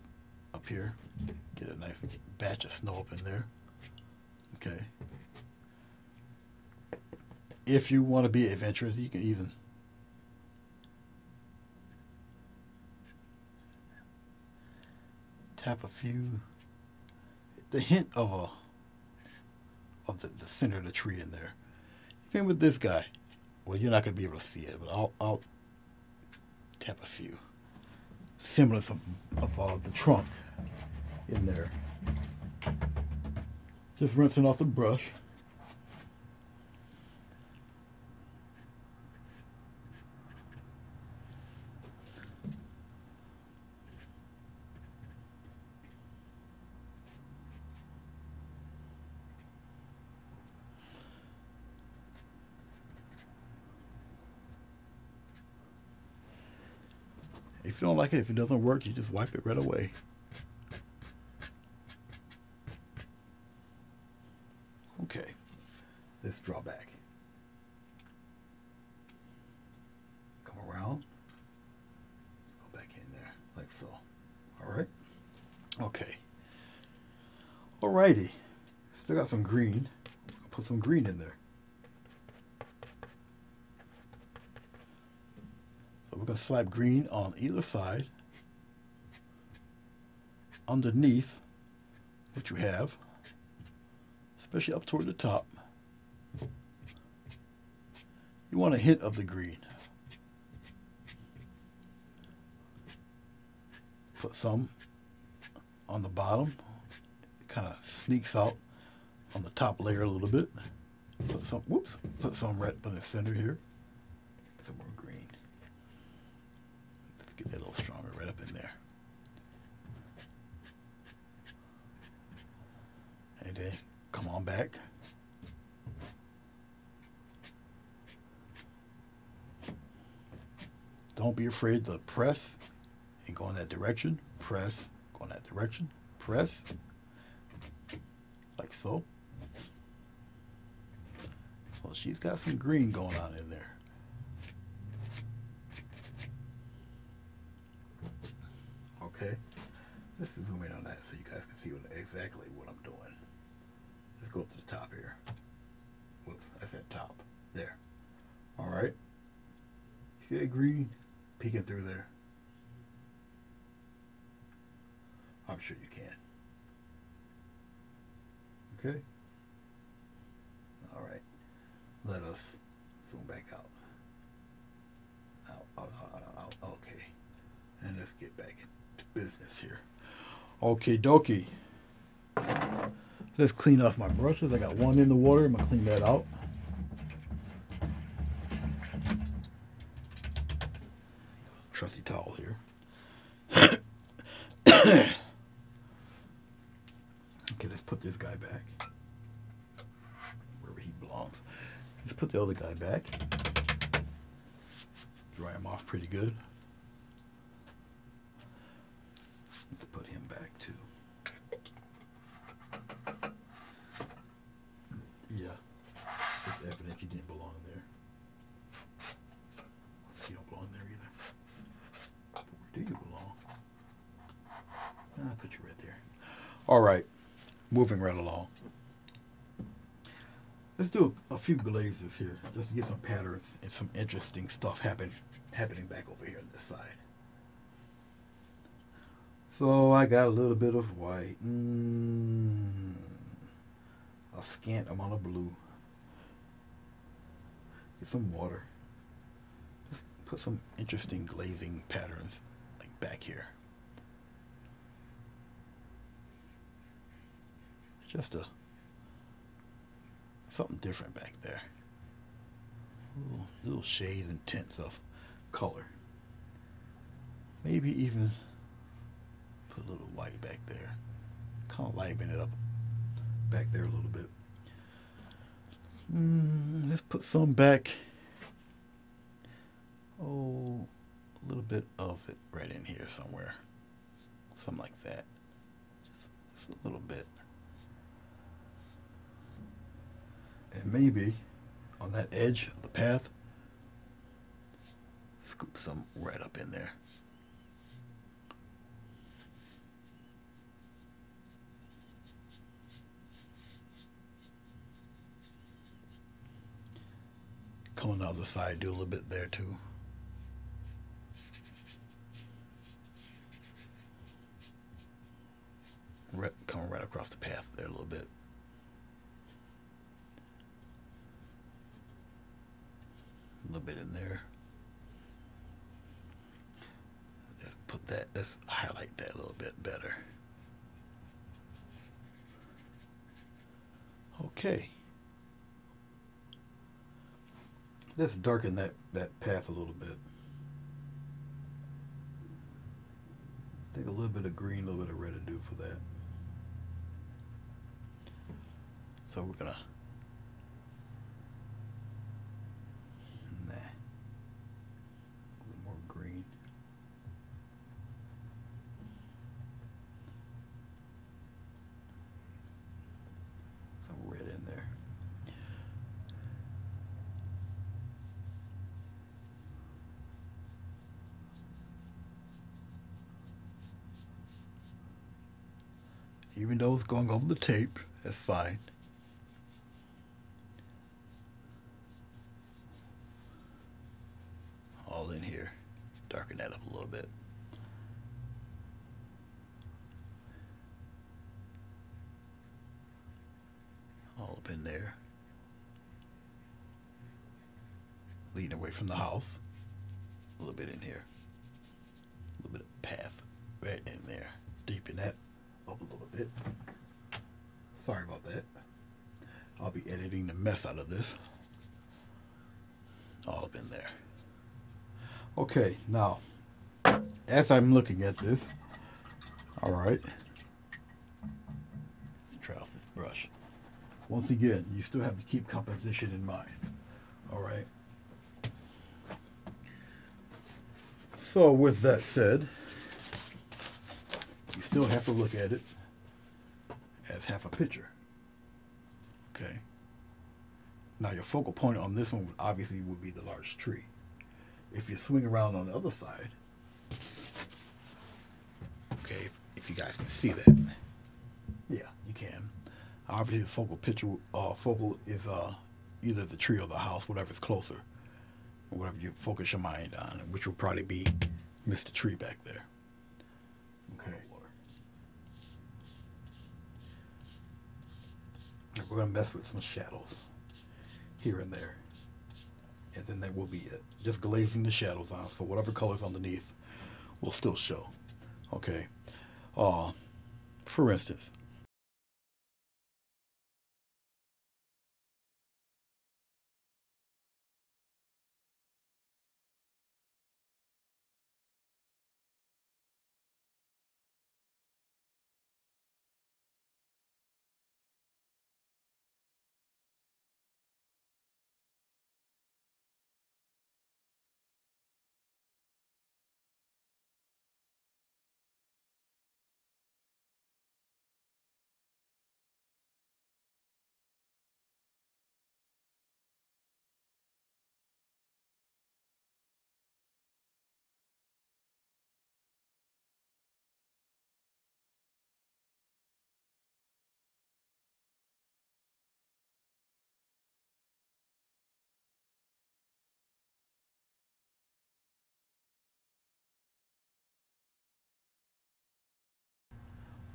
here. Get a nice batch of snow up in there. Okay. If you want to be adventurous, you can even tap a few, the hint of the center of the tree in there. Even with this guy, well, you're not going to be able to see it, but I'll tap a few. semblance of the trunk in there. Just rinsing off the brush. If you don't like it, if it doesn't work, you just wipe it right away. Okay, let's draw back. Come around. Go back in there, like so. All right. Okay. Alrighty. Still got some green. I'll put some green in there. So we're going to slap green on either side, underneath what you have, especially up toward the top. You want a hint of the green. Put some on the bottom. It kind of sneaks out on the top layer a little bit. Put some, whoops, put some right up in the center here. Some more green. Let's get that a little stronger right up in there. And then come on back. Don't be afraid to press and go in that direction. Press, go in that direction. Press, like so. So she's got some green going on in there. Okay, let's zoom in on that so you guys can see exactly what I'm doing. Let's go up to the top here. Whoops, that's that top. There. All right. See that green peeking through there? I'm sure you can. Okay. All right. Let us zoom back out. Out. Okay. And let's get back into business here. Okay, dokie. Let's clean off my brushes. I got one in the water. I'm going to clean that out. Trusty towel here. Okay, let's put this guy back wherever he belongs. Let's put the other guy back. Dry him off pretty good. Let's put him back too. Yeah, it's evident you didn't belong there. You don't belong there either. Where do you belong? I'll put you right there. All right, moving right along. Let's do a few glazes here, just to get some patterns and some interesting stuff happening back over here on this side. So I got a little bit of white, a scant amount of blue. Get some water. Just put some interesting glazing patterns like back here. Just something different back there. Little shades and tints of color. Maybe even put a little white back there. Kind of liven it up back there a little bit. Let's put some back. Oh, a little bit of it right in here somewhere. Something like that. Just a little bit. And maybe on that edge of the path, scoop some right up in there. Come on the other side, do a little bit there too. Coming right across the path there a little bit. A little bit in there. Let's put that? Let's highlight that a little bit better. Okay. Let's darken that path a little bit. I think a little bit of green, a little bit of red to do for that. So we're gonna a little more green. Some red in there. Even though it's going over the tape, that's fine. All in here. Darken that up a little bit. All up in there. Leading away from the house. A little bit in here. A little bit of path right in there. Deepen that up a little bit. Sorry about that. I'll be editing the mess out of this. All up in there. Okay, now, as I'm looking at this, all right, try off this brush. Once again, you still have to keep composition in mind. All right. So with that said, you still have to look at it as half a picture. Okay. Now your focal point on this one obviously would be the large tree. If you swing around on the other side, okay, if you guys can see that, yeah, you can. Obviously, the focal is either the tree or the house, whatever's closer, or whatever you focus your mind on, which will probably be Mr. Tree back there. Okay. We're gonna mess with some shadows here and there. And then that will be it. Just glazing the shadows on, so whatever colors underneath will still show. Okay. For instance,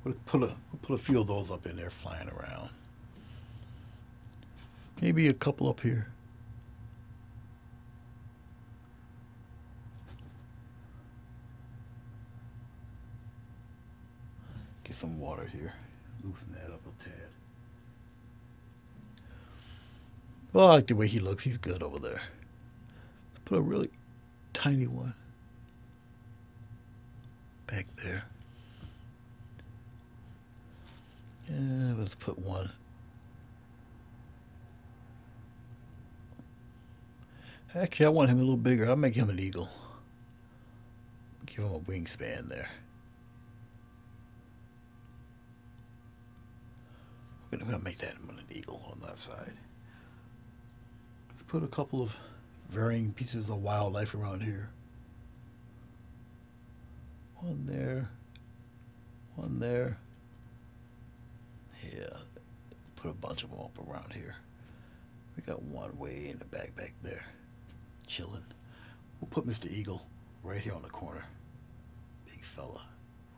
we'll put a few of those up in there flying around. Maybe a couple up here. Get some water here. Loosen that up a tad. Well, I like the way he looks. He's good over there. Let's put a really tiny one back there. Yeah, let's put one. Actually, I want him a little bigger. I'll make him an eagle. Give him a wingspan there. We're going to make that one an eagle on that side. Let's put a couple of varying pieces of wildlife around here. One there. One there. Yeah. Put a bunch of them up around here. We got one way in the back there. Chilling. We'll put Mr. Eagle right here on the corner. Big fella.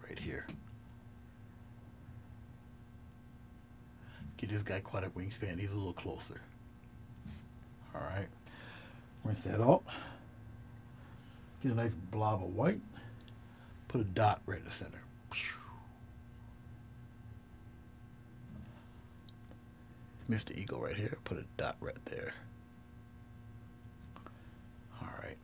Right here. Get this guy quite a wingspan. He's a little closer. Alright. Rinse that out. Get a nice blob of white. Put a dot right in the center. Mr. Eagle right here. Put a dot right there. All right.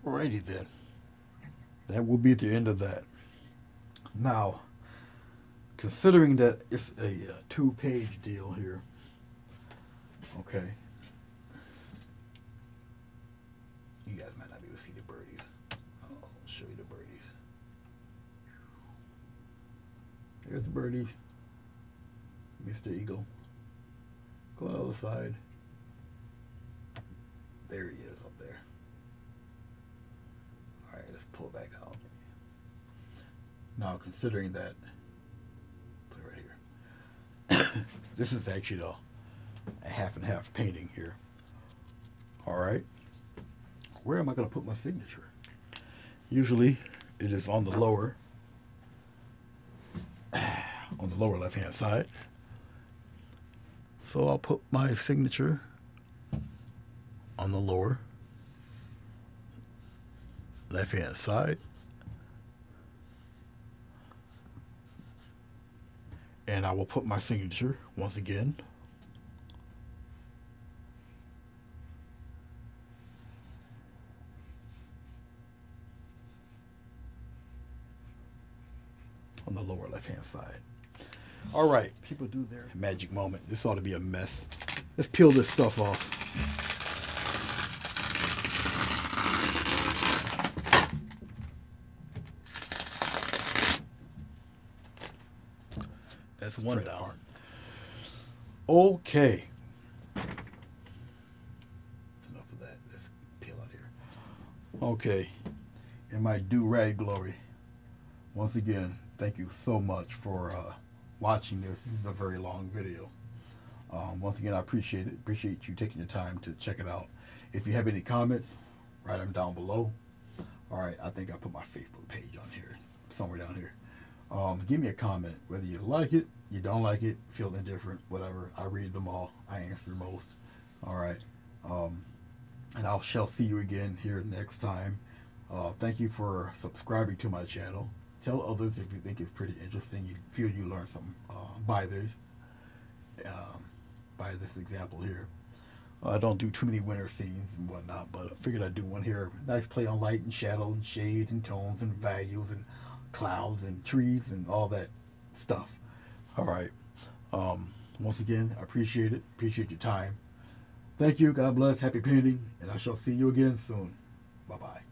Alrighty then. That will be the end of that. Now, considering that it's a two-page deal here, okay. You guys might not be able to see the birdies. I'll show you the birdies. There's the birdies. Mr. Eagle. Go on the other side. There he is up there. Alright, let's pull it back out. Now, considering that, put it right here. This is actually a half and half painting here. Alright. Where am I going to put my signature? Usually, it is on the lower left hand side. So I'll put my signature on the lower left hand side. And I will put my signature once again on the lower left hand side. All right, people do their magic moment. This ought to be a mess. Let's peel this stuff off. That's one down. Okay. Enough of that. Let's peel out here. Okay. In my do-rag glory, once again, thank you so much for watching this. This is a very long video. Once again, I appreciate it. Appreciate you taking your time to check it out. If you have any comments, write them down below. All right, I think I put my Facebook page on here, somewhere down here. Give me a comment, whether you like it, you don't like it, feel indifferent, whatever. I read them all. I answer most. All right. And I shall see you again here next time. Thank you for subscribing to my channel. Tell others if you think it's pretty interesting, you feel you learn something by this example here. I don't do too many winter scenes and whatnot, but I figured I'd do one here. Nice play on light and shadow and shade and tones and values and clouds and trees and all that stuff. All right. Once again, I appreciate it. Appreciate your time. Thank you. God bless. Happy painting. And I shall see you again soon. Bye-bye.